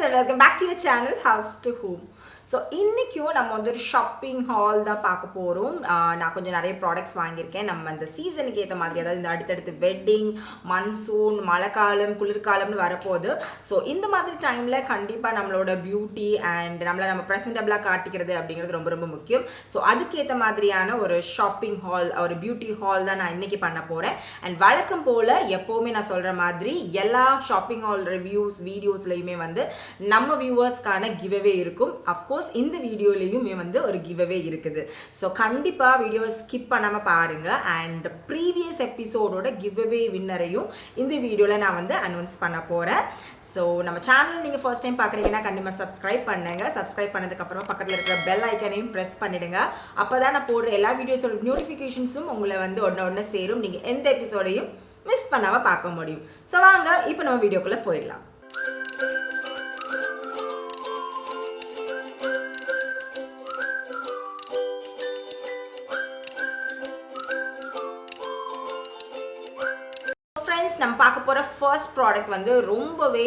and welcome back to your channel House to Home. So இன்னைக்கும் நம்ம வந்து ஒரு ஷாப்பிங் ஹால் தான் பார்க்க போகிறோம். நான் கொஞ்சம் நிறைய ப்ராடக்ட்ஸ் வாங்கியிருக்கேன். நம்ம இந்த சீசனுக்கு ஏற்ற மாதிரி, அதாவது இந்த அடுத்தடுத்து வெட்டிங், மன்சூன், மழைக்காலம், குளிர்காலம்னு வரப்போகுது. ஸோ இந்த மாதிரி டைமில் கண்டிப்பாக நம்மளோட பியூட்டி அண்ட் நம்ம ப்ரெசன்டபிளாக காட்டிக்கிறது அப்படிங்கிறது ரொம்ப ரொம்ப முக்கியம். ஸோ அதுக்கேற்ற மாதிரியான ஒரு ஷாப்பிங் ஹால், ஒரு பியூட்டி ஹால் தான் நான் இன்னைக்கு பண்ண போகிறேன். அண்ட் வழக்கம் போல் எப்போவுமே நான் சொல்கிற மாதிரி எல்லா ஷாப்பிங் ஹால் ரிவ்யூஸ் வீடியோஸ்லையுமே வந்து நம்ம வியூவர்ஸ்க்கான கிவ்அவே இருக்கும். அஃப்கோர்ஸ் இந்த வீடியோலையுமே வந்து ஒரு கிவ்அவே இருக்குது. ஸோ கண்டிப்பாக வீடியோவை ஸ்கிப் பண்ணாமல் பாருங்கள். அண்ட் ப்ரீவியஸ் எபிசோடோட கிவ்அவே வின்னரையும் இந்த வீடியோவில் நான் வந்து அனௌன்ஸ் பண்ண போகிறேன். ஸோ நம்ம சேனல் நீங்கள் ஃபர்ஸ்ட் டைம் பார்க்குறீங்கன்னா கண்டிப்பாக சப்ஸ்கிரைப் பண்ணுங்கள். சப்ஸ்கிரைப் பண்ணதுக்கப்புறமா பக்கத்தில் இருக்கிற பெல் ஐக்கனையும் ப்ரெஸ் பண்ணிவிடுங்க. அப்போ தான் நான் போடுற எல்லா வீடியோஸோட நோட்டிஃபிகேஷன்ஸும் உங்களை வந்து ஒன்று சேரும். நீங்கள் எந்த எபிசோடையும் மிஸ் பண்ணாமல் பார்க்க முடியும். ஸோ வாங்க இப்போ நம்ம வீடியோக்குள்ளே போயிடலாம். நம்ம பார்க்க போகிற ஃபர்ஸ்ட் ப்ராடக்ட் வந்து ரொம்பவே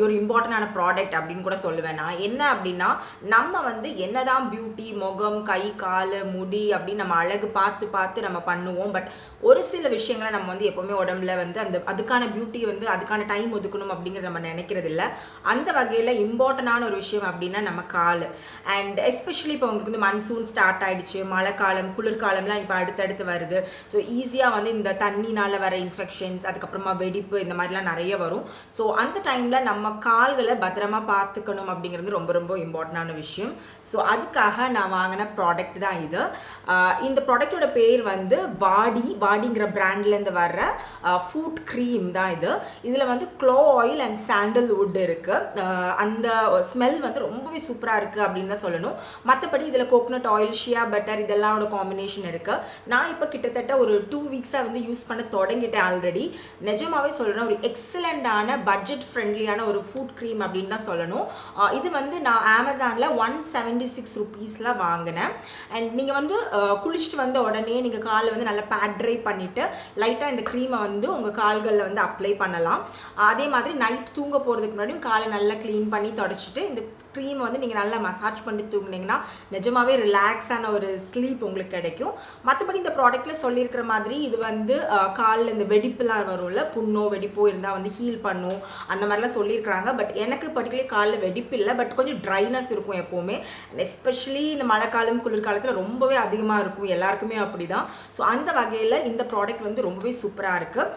ஒரு இம்பார்ட்டண்டான ப்ராடக்ட் அப்படின்னு கூட சொல்லுவேன் நான். என்ன அப்படின்னா, நம்ம வந்து என்னதான் பியூட்டி, முகம், கை, கால், முடி அப்படின்னு நம்ம அழகு பார்த்து பார்த்து நம்ம பண்ணுவோம். பட் ஒரு சில விஷயங்களை நம்ம வந்து எப்போவுமே உடம்புல வந்து அதுக்கான பியூட்டி வந்து அதுக்கான டைம் ஒதுக்கணும் அப்படிங்கிறத நம்ம நினைக்கிறது இல்லை. அந்த வகையில் இம்பார்ட்டண்டான ஒரு விஷயம் அப்படின்னா நம்ம கால். அண்ட் எஸ்பெஷலி இப்போ உங்களுக்கு வந்து மன்சூன் ஸ்டார்ட் ஆகிடுச்சு, மழைக்காலம், குளிர்காலம்லாம் இப்போ அடுத்தடுத்து வருது. ஸோ ஈஸியாக வந்து இந்த தண்ணினால் வர இன்ஃபெக்ஷன்ஸ், அதுக்கப்புறமா வெடிப்பு, இந்த மாதிரிலாம் நிறைய வரும். ஸோ அந்த டைமில் நம்ம கால்களை பத்திரமா பார்த்துக்கணும் அப்படிங்கிறது ரொம்ப ரொம்ப இம்பார்ட்டண்டான விஷயம். ஸோ அதுக்காக நான் வாங்கின ப்ராடக்ட் தான் இது. இந்த ப்ராடக்டோட பேர் வந்து வாடிங்கிற பிராண்ட்லேருந்து வர்ற ஃபுட் க்ரீம் தான் இது. இதில் வந்து க்ளோ ஆயில் அண்ட் சாண்டல்வுட் இருக்குது. அந்த ஸ்மெல் வந்து ரொம்பவே சூப்பராக இருக்குது அப்படின்னு தான் சொல்லணும். மற்றபடி இதில் கோகோனட் ஆயில், ஷியா பட்டர் இதெல்லாமோட காம்பினேஷன் இருக்குது. நான் இப்போ கிட்டத்தட்ட ஒரு 2 வீக்ஸாக வந்து யூஸ் பண்ண தொடங்கிட்டேன் ஆல்ரெடி. நிஜமாவே சொல்லணும், ஒரு எக்ஸலண்டான பட்ஜெட் ஃப்ரெண்ட்லியான ஒரு ஃபுட் க்ரீம் அப்படின்னு தான் சொல்லணும். இது வந்து நான் அமேசானில் 176 ருபீஸில் வாங்கினேன். அண்ட் நீங்கள் வந்து குளிச்சுட்டு வந்த உடனே நீங்கள் காலை வந்து நல்லா பேட் ட்ரை பண்ணிவிட்டு லைட்டாக இந்த க்ரீமை வந்து உங்கள் கால்களில் வந்து அப்ளை பண்ணலாம். அதே மாதிரி நைட் தூங்க போகிறதுக்கு முன்னாடியும் காலை நல்லா க்ளீன் பண்ணி தொடச்சிட்டு இந்த க்ரீம் வந்து நீங்கள் நல்லா மசாஜ் பண்ணி தூங்கினீங்கன்னா நிஜமாவே ரிலாக்ஸான ஒரு ஸ்லீப் உங்களுக்கு கிடைக்கும். மற்றபடி இந்த ப்ராடக்ட்டில் சொல்லியிருக்கிற மாதிரி இது வந்து காலில் இந்த வெடிப்புலாம் வரும்ல, புண்ணோ வெடிப்போ இருந்தால் வந்து ஹீல் பண்ணும் அந்த மாதிரிலாம் சொல்லியிருக்கிறாங்க. பட் எனக்கு பர்டிகுலர் காலில் வெடிப்பு இல்லை, பட் கொஞ்சம் ட்ரைனஸ் இருக்கும் எப்போவுமே. எஸ்பெஷலி இந்த மழைக்காலம், குளிர்காலத்தில் ரொம்பவே அதிகமாக இருக்கும், எல்லாருக்குமே அப்படி தான். ஸோ அந்த வகையில் இந்த ப்ராடக்ட் வந்து ரொம்பவே சூப்பராக இருக்குது.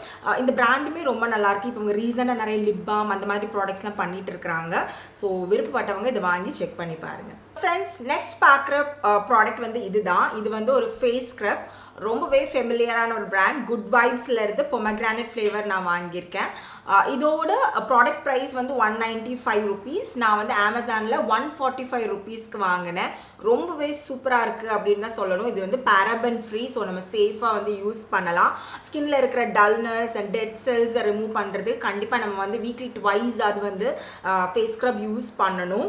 இந்த பிராண்டுமே ரொம்ப நல்லாயிருக்கு. இப்போ இவங்க ரீசெண்டாக நிறைய லிப் பாம் அந்த மாதிரி ப்ராடக்ட்ஸ்லாம் பண்ணிட்டு இருக்கிறாங்க. ஸோ விருப்பப்பட்டவங்க இதை வாங்கி செக் பண்ணி பாருங்க. ஃப்ரெண்ட்ஸ், நெக்ஸ்ட் பார்க்குற ப்ராடக்ட் வந்து இதுதான். இது வந்து ஒரு ஃபேஸ் ஸ்க்ரப். ரொம்பவே ஃபெமிலியரான ஒரு பிராண்ட். குட் வைப்ஸில் இருந்து பொமக்ரானட் ஃப்ளேவர் நான் வாங்கியிருக்கேன். இதோட ப்ராடக்ட் ப்ரைஸ் வந்து 195 ருபீஸ். நான் வந்து அமேசானில் 145 ருபீஸ்க்கு வாங்கினேன். ரொம்பவே சூப்பராக இருக்குது அப்படின்னு தான் சொல்லணும். இது வந்து பேராபன் ஃப்ரீ. ஸோ நம்ம சேஃபாக வந்து யூஸ் பண்ணலாம். ஸ்கின்ல இருக்கிற டல்னஸ் அண்ட் டெட் செல்ஸை ரிமூவ் பண்ணுறது கண்டிப்பாக நம்ம வந்து வீக்லி ட்வைஸ் அது வந்து ஃபேஸ் ஸ்க்ரப் யூஸ் பண்ணணும்.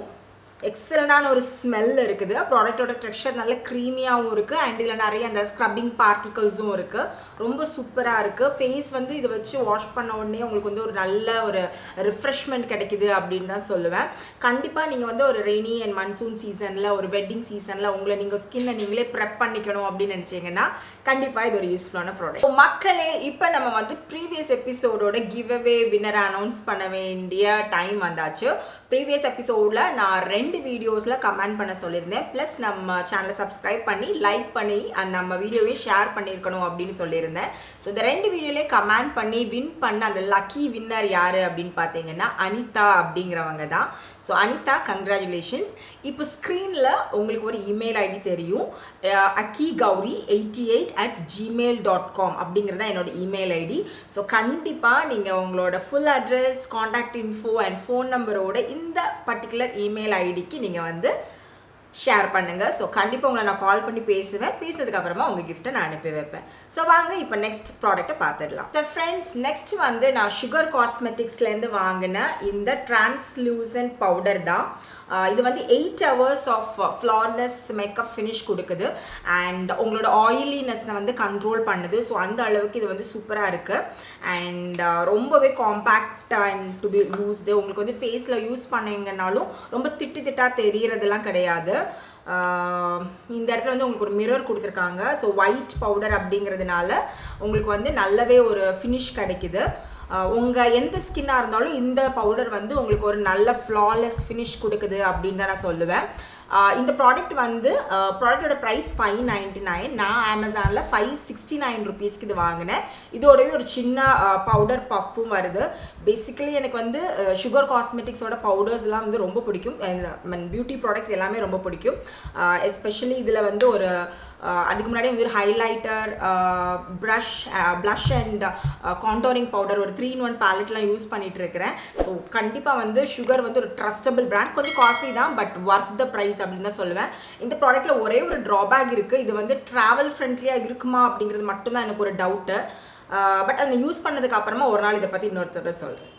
எக்ஸலண்டான ஒரு ஸ்மெல் இருக்குது. ப்ராடக்டோட டெக்ஸ்சர் நல்ல க்ரீமியாகவும் இருக்குது. அண்ட் இதில் நிறைய அந்த ஸ்க்ரப்பிங் பார்ட்டிகல்ஸும் இருக்குது. ரொம்ப சூப்பராக இருக்குது. ஃபேஸ் வந்து இதை வச்சு வாஷ் பண்ண உடனே உங்களுக்கு வந்து ஒரு நல்ல ஒரு ரிஃப்ரெஷ்மெண்ட் கிடைக்குது அப்படின்னு தான் சொல்லுவேன். கண்டிப்பாக நீங்கள் வந்து ஒரு ரெய்னி அண்ட் மன்சூன் சீசனில், ஒரு வெட்டிங் சீசனில் உங்களை நீங்கள் ஸ்கின்னை நீங்களே ப்ரெப் பண்ணிக்கணும் அப்படின்னு நினச்சிங்கன்னா கண்டிப்பாக இது ஒரு யூஸ்ஃபுல்லான ப்ராடக்ட். மக்களே, இப்போ நம்ம வந்து ப்ரீவியஸ் எபிசோடோட கிவ்அவே வின்னரை அனௌன்ஸ் பண்ண வேண்டிய டைம் வந்தாச்சு. ப்ரீவியஸ் எபிசோடில் நான் 2 வீடியோஸில் கமெண்ட் பண்ண சொல்லியிருந்தேன். ப்ளஸ் நம்ம சேனலை சப்ஸ்கிரைப் பண்ணி லைக் பண்ணி நம்ம வீடியோவே ஷேர் பண்ணியிருக்கணும் அப்படின்னு சொல்லியிருந்தேன். ஸோ இந்த 2 வீடியோலேயே கமெண்ட் பண்ணி வின் பண்ண அந்த லக்கி வின்னர் யார் அப்படின்னு பார்த்தீங்கன்னா அனிதா அப்படிங்கிறவங்க தான். So Anita, congratulations. இப்போ ஸ்க்ரீனில் உங்களுக்கு ஒரு இமெயில் ஐடி தெரியும். akigauri88@gmail.com அப்படிங்கிறது தான் என்னோட இமெயில் ஐடி. ஸோ கண்டிப்பாக நீங்கள் உங்களோட full address, contact info and phone நம்பரோட இந்த பர்டிகுலர் இமெயில் ஐடிக்கு நீங்கள் வந்து ஷேர் பண்ணுங்க. ஸோ கண்டிப்பாக உங்களை நான் கால் பண்ணி பேசுவேன். பேசினதுக்கு அப்புறமா உங்கள் கிஃப்ட்டை நான் அனுப்பி வைப்பேன். ஸோ வாங்க இப்போ நெக்ஸ்ட் ப்ராடக்ட்டை பார்த்துடலாம். ஸோ ஃப்ரெண்ட்ஸ், நெக்ஸ்ட் வந்து நான் சுகர் காஸ்மெட்டிக்ஸ்லேருந்து வாங்கின இந்த டிரான்ஸ்லூசன்ட் பவுடர் தான். இது வந்து 8 hours ஆஃப் ஃப்ளார்லெஸ் மேக்கப் ஃபினிஷ் கொடுக்குது அண்ட் உங்களோட ஆயிலினஸ்னை வந்து கண்ட்ரோல் பண்ணுது. ஸோ அந்த அளவுக்கு இது வந்து சூப்பராக இருக்குது அண்ட் ரொம்பவே compact and to be used. உங்களுக்கு வந்து ஃபேஸில் யூஸ் பண்ணிங்கன்னாலும் ரொம்ப திட்டாக தெரியறதெல்லாம் கிடையாது. இந்த இடத்துல வந்து உங்களுக்கு ஒரு மிரர் கொடுத்துருக்காங்க. ஸோ ஒயிட் பவுடர் அப்படிங்கிறதுனால உங்களுக்கு வந்து நல்லாவே ஒரு ஃபினிஷ் கிடைக்குது. உங்கள் எந்த ஸ்கின்னாக இருந்தாலும் இந்த பவுடர் வந்து உங்களுக்கு ஒரு நல்ல ஃப்ளாலெஸ் ஃபினிஷ் கொடுக்குது அப்படின்னு தான் நான் சொல்லுவேன். இந்த ப்ராடக்ட் வந்து ப்ராடக்டோட ப்ரைஸ் $599. நான் அமேசானில் $569 இது வாங்கினேன். இதோடவே ஒரு சின்ன பவுடர் பஃப்பும் வருது. பேசிக்கலி எனக்கு வந்து சுகர் காஸ்மெட்டிக்ஸோட பவுடர்ஸ்லாம் வந்து ரொம்ப பிடிக்கும். பியூட்டி ப்ராடக்ட்ஸ் எல்லாமே ரொம்ப பிடிக்கும். எஸ்பெஷலி இதில் வந்து ஒரு அதுக்கு முன்னாடி வந்து ஒரு highlighter, blush and contouring powder, ஒரு 3-in-1 பேலட்லாம் யூஸ் பண்ணிட்டு இருக்கிறேன். ஸோ கண்டிப்பாக வந்து சுகர் வந்து ஒரு ட்ரஸ்டபிள் பிராண்ட். கொஞ்சம் காஸ்ட்லி தான், பட் ஒர்த் த ப்ரைஸ் அப்படின்னு தான் சொல்லுவேன். இந்த ப்ராடக்ட்டில் ஒரே ஒரு ட்ராபேக் இருக்குது. இது வந்து ட்ராவல் ஃப்ரெண்ட்லியாக இருக்குமா அப்படிங்கிறது மட்டும்தான் எனக்கு ஒரு டவுட்டு. பட் அதை யூஸ் பண்ணதுக்கு அப்புறமா ஒரு நாள் இதை பற்றி இன்னொருத்தர் சொல்கிறேன்.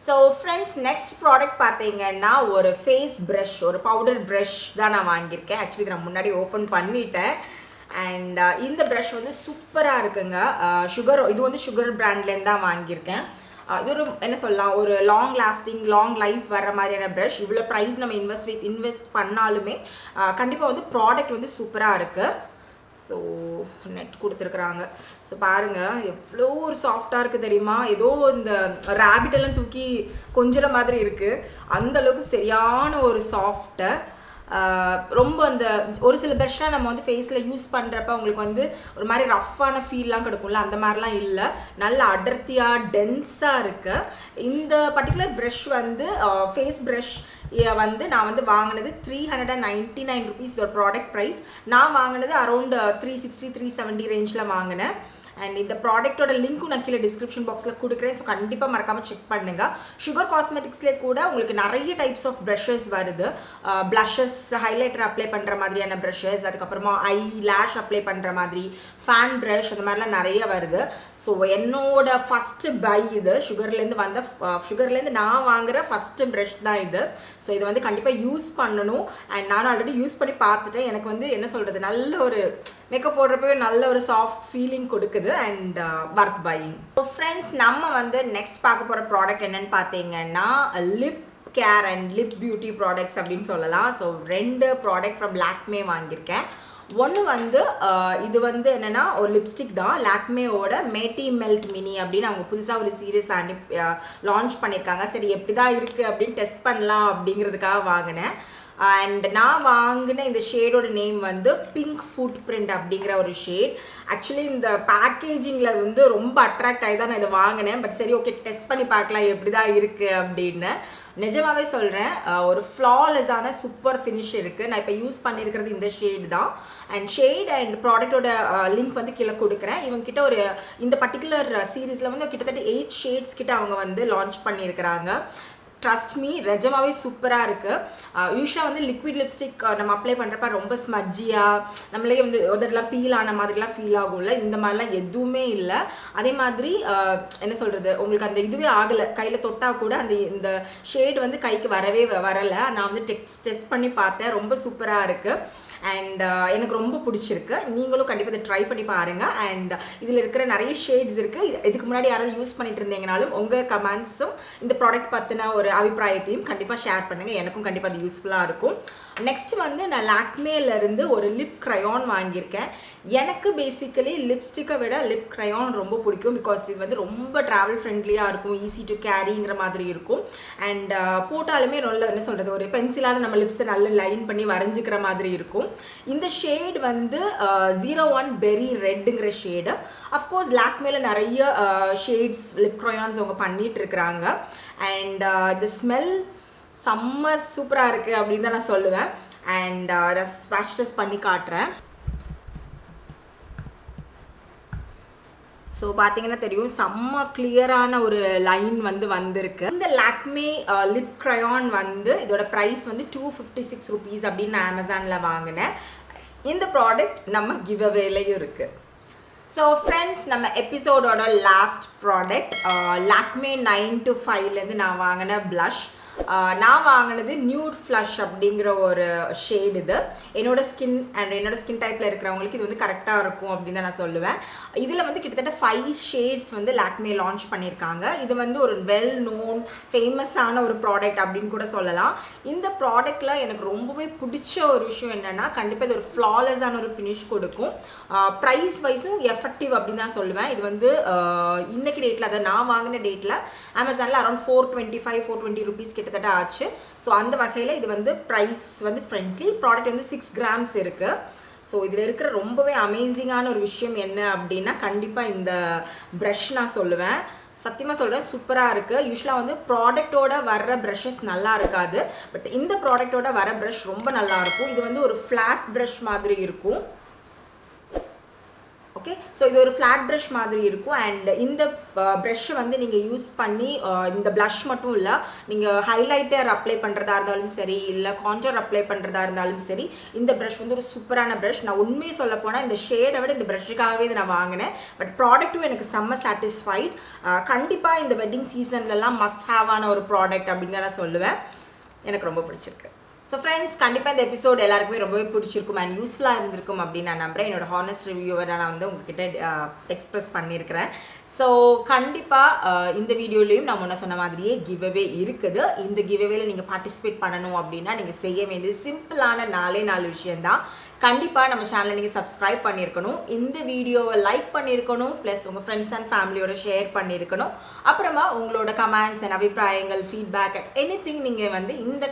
ஸோ ஃப்ரெண்ட்ஸ், நெக்ஸ்ட் ப்ராடக்ட் பார்த்தீங்கன்னா ஒரு ஃபேஸ் ப்ரஷ், ஒரு பவுடர் ப்ரஷ் தான் நான் வாங்கியிருக்கேன். ஆக்சுவலி நான் முன்னாடி ஓப்பன் பண்ணிட்டேன் அண்ட் இந்த ப்ரஷ் வந்து சூப்பராக இருக்குங்க. இது வந்து சுகர் பிராண்ட்லேருந்து தான் வாங்கியிருக்கேன். இது ஒரு என்ன சொல்லலாம், ஒரு லாங் லாஸ்டிங், லாங் லைஃப் வர மாதிரியான ப்ரஷ். இவ்வளோ ப்ரைஸ் நம்ம இன்வெஸ்ட் பண்ணாலுமே கண்டிப்பாக வந்து ப்ராடக்ட் வந்து சூப்பராக இருக்குது. ஸோ நெட் கொடுத்துருக்குறாங்க. ஸோ பாருங்கள் எவ்வளோ ஒரு சாஃப்டாக இருக்குது தெரியுமா. ஏதோ இந்த ரேபிட்டெல்லாம் தூக்கி கொஞ்சிற மாதிரி இருக்குது. அந்தளவுக்கு சரியான ஒரு சாஃப்ட்டு. ரொம்ப அந்த ஒரு சில ப்ரஷ்லாம் நம்ம வந்து ஃபேஸில் யூஸ் பண்ணுறப்ப உங்களுக்கு வந்து ஒரு மாதிரி ரஃப்பான ஃபீல்லாம் கிடைக்கும்ல, அந்த மாதிரிலாம் இல்லை. நல்ல அடர்த்தியாக டென்ஸாக இருக்குது. இந்த பர்டிகுலர் ப்ரஷ் வந்து ஃபேஸ் ப்ரஷ் வந்து நான் வந்து வாங்கினது $399 ஒரு ப்ராடக்ட் ப்ரைஸ். நான் வாங்கினது அரௌண்ட் 360-370 ரேஞ்சில் வாங்கினேன். அண்ட் இந்த ப்ராடக்ட்டோட லிங்க்கும் நான் கீழே டிஸ்கிரிப்ஷன் பாக்ஸில் கொடுக்குறேன். ஸோ கண்டிப்பாக மறக்காமல் செக் பண்ணுங்கள். சுகர் காஸ்மெட்டிக்ஸ்லேயே கூட உங்களுக்கு நிறைய டைப்ஸ் ஆஃப் ப்ரஷஸ் வருது. ப்ளஷஸ், ஹைலைட்டர் அப்ளை பண்ணுற மாதிரியான ப்ரஷஸ், அதுக்கப்புறமா ஐ லேஷ் அப்ளை பண்ணுற மாதிரி ஃபேன் ப்ரஷ், அந்த மாதிரிலாம் நிறைய வருது. ஸோ என்னோட ஃபஸ்ட்டு பை இது சுகர்லேருந்து நான் வாங்குகிற ஃபஸ்ட்டு ப்ரஷ் தான் இது. ஸோ இதை வந்து கண்டிப்பாக யூஸ் பண்ணணும். அண்ட் நானும் ஆல்ரெடி யூஸ் பண்ணி பார்த்துட்டேன். எனக்கு வந்து என்ன சொல்கிறது, நல்ல ஒரு மேக்கப் போடுறப்பவே நல்ல ஒரு சாஃப்ட் ஃபீலிங் கொடுக்குது and worth buying. So friends, நம்ம வந்து நெக்ஸ்ட் பார்க்க போகிற ப்ராடக்ட் என்னென்னு பார்த்தீங்கன்னா lip care and lip beauty products அப்படின்னு சொல்லலாம். ஸோ 2 ப்ராடக்ட் ஃப்ரம் லாக்மே வாங்கியிருக்கேன். ஒன்று வந்து இது வந்து என்னென்னா ஒரு லிப்ஸ்டிக் தான். லாக்மேவோட மேட்டி மெல்ட் மினி அப்படின்னு அவங்க புதுசாக ஒரு சீரீஸ் லான்ச் பண்ணியிருக்காங்க. சரி எப்படி தான் இருக்குது அப்படின்னு டெஸ்ட் பண்ணலாம் அப்படிங்கிறதுக்காக வாங்கினேன். அண்ட் நான் வாங்கின இந்த ஷேடோட நேம் வந்து பிங்க் ஃபுட் பிரிண்ட் அப்படிங்கிற ஒரு ஷேட். ஆக்சுவலி இந்த பேக்கேஜிங்கில் வந்து ரொம்ப அட்ராக்ட் ஆகி தான் நான் இதை வாங்கினேன். பட் சரி ஓகே, டெஸ்ட் பண்ணி பார்க்கலாம் எப்படி தான் இருக்குது அப்படின்னு. நிஜமாகவே சொல்கிறேன், ஒரு ஃப்ளாலெஸ்ஸான சூப்பர் ஃபினிஷ் இருக்குது. நான் இப்போ யூஸ் பண்ணியிருக்கிறது இந்த ஷேட் தான். அண்ட் ஷேட் அண்ட் ப்ராடக்டோட லிங்க் வந்து கீழே கொடுக்குறேன். இவங்ககிட்ட ஒரு இந்த பர்டிகுலர் சீரீஸில் வந்து கிட்டத்தட்ட 8 ஷேட்ஸ் கிட்ட அவங்க வந்து லான்ச் பண்ணியிருக்கிறாங்க. ட்ரஸ்ட் மீ, நிஜமாவே சூப்பராக இருக்குது. யூஸ்வலாக வந்து லிக்விட் லிப்ஸ்டிக் நம்ம அப்ளை பண்ணுறப்ப ரொம்ப ஸ்மஜ்ஜியாக நம்மளே வந்து உதடெல்லாம் பீல் ஆன மாதிரிலாம் ஃபீல் ஆகும்ல. இந்த மாதிரிலாம் எதுவுமே இல்லை. அதே மாதிரி என்ன சொல்கிறது, உங்களுக்கு அந்த இதுவே ஆகலை. கையில் தொட்டால் கூட இந்த ஷேடு வந்து கைக்கு வரலை. நான் வந்து டெஸ்ட் பண்ணி பார்த்தேன். ரொம்ப சூப்பராக இருக்குது அண்ட் எனக்கு ரொம்ப பிடிச்சிருக்கு. நீங்களும் கண்டிப்பாக இதை ட்ரை பண்ணி பாருங்கள். அண்ட் இதில் இருக்கிற நிறைய ஷேட்ஸ் இருக்குது. இதுக்கு முன்னாடி யாராவது யூஸ் பண்ணிட்டு இருந்தீங்கனாலும் உங்கள் கமெண்ட்ஸும் இந்த ப்ராடக்ட் பற்றின ஒரு அபிப்பிராயத்தையும் கண்டிப்பாக ஷேர் பண்ணுங்கள். எனக்கும் கண்டிப்பாக அது யூஸ்ஃபுல்லாக இருக்கும். நெக்ஸ்ட் வந்து நான் லாக்மேலேருந்து ஒரு லிப் க்ரையான் வாங்கியிருக்கேன். எனக்கு பேசிக்கலி லிப்ஸ்டிக்கை விட லிப் க்ரையான் ரொம்ப பிடிக்கும். பிகாஸ் இது வந்து ரொம்ப ட்ராவல் ஃப்ரெண்ட்லியாக இருக்கும், ஈஸி டு கேரிங்கிற மாதிரி இருக்கும். அண்ட் போட்டாலுமே நல்ல என்ன சொல்கிறது, ஒரு பென்சிலால் நம்ம லிப்ஸை நல்ல லைன் பண்ணி வரைஞ்சிக்கிற மாதிரி இருக்கும். இந்த ஷேட் வந்து 01 பெரி ரெட்டுங்கிற ஷேடு. அஃப்கோர்ஸ் லாக்மேல நிறைய ஷேட்ஸ் லிப் க்ரையான்ஸ் அவங்க பண்ணிட்டு இருக்கிறாங்க. அண்ட் இந்த ஸ்மெல் செம்ம சூப்பராக இருக்குது அப்படின்னு தான் நான் சொல்லுவேன். அண்ட் அதை ஸ்வாட்ச் டெஸ்ட் பண்ணி காட்டுறேன். ஸோ பார்த்தீங்கன்னா தெரியும் செம்ம கிளியரான ஒரு லைன் வந்து வந்திருக்கு. இந்த லாக்மே லிப் க்ரையான் வந்து இதோட ப்ரைஸ் வந்து 256 rupees அப்படின்னு நான் அமேசானில் வாங்கினேன். இந்த ப்ராடக்ட் நம்ம கிவ் அவேலையும் இருக்குது. ஸோ ஃப்ரெண்ட்ஸ், நம்ம எபிசோடோட லாஸ்ட் ப்ராடக்ட் லாக்மே 9 to 5லேருந்து நான் வாங்கின ப்ளஷ். நான் வாங்கினது நியூட் ஃப்ளஷ் அப்படிங்கிற ஒரு ஷேட். இது என்னோட ஸ்கின் டைப்பில் இருக்கிறவங்களுக்கு இது வந்து கரெக்டாக இருக்கும் அப்படின்னு தான் நான் சொல்லுவேன். இதில் வந்து கிட்டத்தட்ட 5 ஷேட்ஸ் வந்து லாக்மே லான்ச் பண்ணியிருக்காங்க. இது வந்து ஒரு வெல் நோன் ஃபேமஸான ஒரு ப்ராடக்ட் அப்படின்னு கூட சொல்லலாம். இந்த ப்ராடக்டில் எனக்கு ரொம்பவே பிடிச்ச ஒரு விஷயம் என்னென்னா, கண்டிப்பாக இது ஒரு ஃப்ளாலெஸ்ஸான ஒரு ஃபினிஷ் கொடுக்கும். ப்ரைஸ் வைஸும் எஃபெக்டிவ் அப்படின்னு தான் சொல்லுவேன். இது வந்து இன்னைக்கு டேட்டில், அதை நான் வாங்கின டேட்டில் அமேசானில் அரௌண்ட் 420 rupees கிட்டத்தட்ட ஆச்சு. ஸோ அந்த வகையில் இது வந்து ப்ரைஸ் வந்து ஃப்ரெண்ட்லி. ப்ராடக்ட் வந்து 6 grams இருக்குது. ஸோ இதில் இருக்கிற ரொம்பவே அமேசிங்கான ஒரு விஷயம் என்ன அப்படின்னா, கண்டிப்பாக இந்த ப்ரஷ் நான் சொல்லுவேன். சத்தியமாக சொல்கிறேன், சூப்பராக இருக்குது. யூஸ்வலாக வந்து ப்ராடக்டோட வர்ற ப்ரஷஸ் நல்லா இருக்காது, பட் இந்த ப்ராடக்டோட வர ப்ரஷ் ரொம்ப நல்லா இருக்கும். இது வந்து ஒரு ஃப்ளாட் ப்ரஷ் மாதிரி இருக்கும். ஓகே, ஸோ இது ஒரு ஃப்ளாட் ப்ரஷ் மாதிரி இருக்கும். அண்ட் இந்த ப்ரஷ்ஷை வந்து நீங்கள் யூஸ் பண்ணி இந்த ப்ளஷ் மட்டும் இல்லை, நீங்கள் ஹைலைட்டர் அப்ளை பண்ணுறதா இருந்தாலும் சரி, இல்லை கான்டூர் அப்ளை பண்ணுறதா இருந்தாலும் சரி, இந்த ப்ரஷ் வந்து ஒரு சூப்பரான ப்ரஷ். நான் உண்மையை சொல்ல போனால் இந்த ஷேடை விட இந்த ப்ரஷ்ஷுக்காகவே இதை நான் வாங்கினேன். பட் ப்ராடக்ட்டும் எனக்கு செம்ம சாட்டிஸ்ஃபைட். கண்டிப்பாக இந்த வெட்டிங் சீசன்லலாம் மஸ்ட் ஹேவான ஒரு ப்ராடக்ட் அப்படின்னு தான் நான் சொல்லுவேன். எனக்கு ரொம்ப பிடிச்சிருக்கு. ஸோ ஃப்ரெண்ட்ஸ், கண்டிப்பாக இந்த எபிசோட் எல்லாருக்குமே ரொம்பவே பிடிச்சிருக்கும் அண்ட் யூஸ்ஃபுல்லாக இருந்திருக்கும் அப்படின்னு நான் நம்புகிறேன். என்னோட ஹானஸ்ட் ரிவ்யூவை நான் வந்து உங்ககிட்ட எக்ஸ்ப்ரெஸ் பண்ணியிருக்கிறேன். ஸோ கண்டிப்பாக இந்த வீடியோலையும் நான் முன்ன சொன்ன மாதிரியே கிவ்அவே இருக்குது. இந்த கிவ்அவேல நீங்கள் பார்ட்டிசிபேட் பண்ணணும் அப்படின்னா நீங்கள் செய்ய வேண்டியது சிம்பிளான 4 விஷயந்தான். கண்டிப்பாக நம்ம சேனலை நீங்கள் சப்ஸ்கிரைப் பண்ணியிருக்கணும், இந்த வீடியோவை லைக் பண்ணியிருக்கணும், ப்ளஸ் உங்கள் ஃப்ரெண்ட்ஸ் அண்ட் ஃபேமிலியோட ஷேர் பண்ணியிருக்கணும். அப்புறமா உங்களோட கமெண்ட்ஸ் அண்ட் அபிப்பிராயங்கள், ஃபீட்பேக் எனிதிங் நீங்கள் வந்து இந்த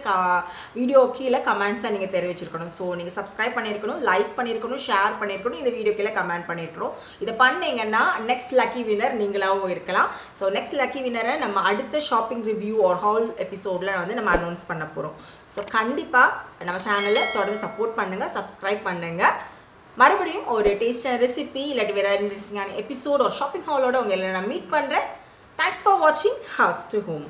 வீடியோ கீழே கமெண்ட்ஸை நீங்கள் தெரிவிச்சிருக்கணும். ஸோ நீங்கள் சப்ஸ்கிரைப் பண்ணியிருக்கணும், லைக் பண்ணியிருக்கணும், ஷேர் பண்ணியிருக்கணும், இந்த வீடியோ கீழே கமெண்ட் பண்ணியிருக்கணும். இதை பண்ணீங்கன்னா நெக்ஸ்ட் லக்கி வினர் நீங்களாகவும் இருக்கலாம். ஸோ நெக்ஸ்ட் லக்கி வினரை நம்ம அடுத்த ஷாப்பிங் ரிவ்யூ ஒரு ஹால் எபிசோடில் வந்து நம்ம அனௌன்ஸ் பண்ண போகிறோம். ஸோ கண்டிப்பாக நம்ம சேனலில் தொடர்ந்து சப்போர்ட் பண்ணுங்கள், சப்ஸ்கிரைப் பண்ணுங்கள். மறுபடியும் ஒரு டேஸ்டான ரெசிபி இல்லாட்டி வேறு இன்ட்ரெஸ்டிங்கான எபிசோட் ஒரு ஷாப்பிங் ஹாலோட உங்களை நான் மீட் பண்ணுறேன். தேங்க்ஸ் ஃபார் வாட்சிங் ஹவுஸ் டு ஹோம்.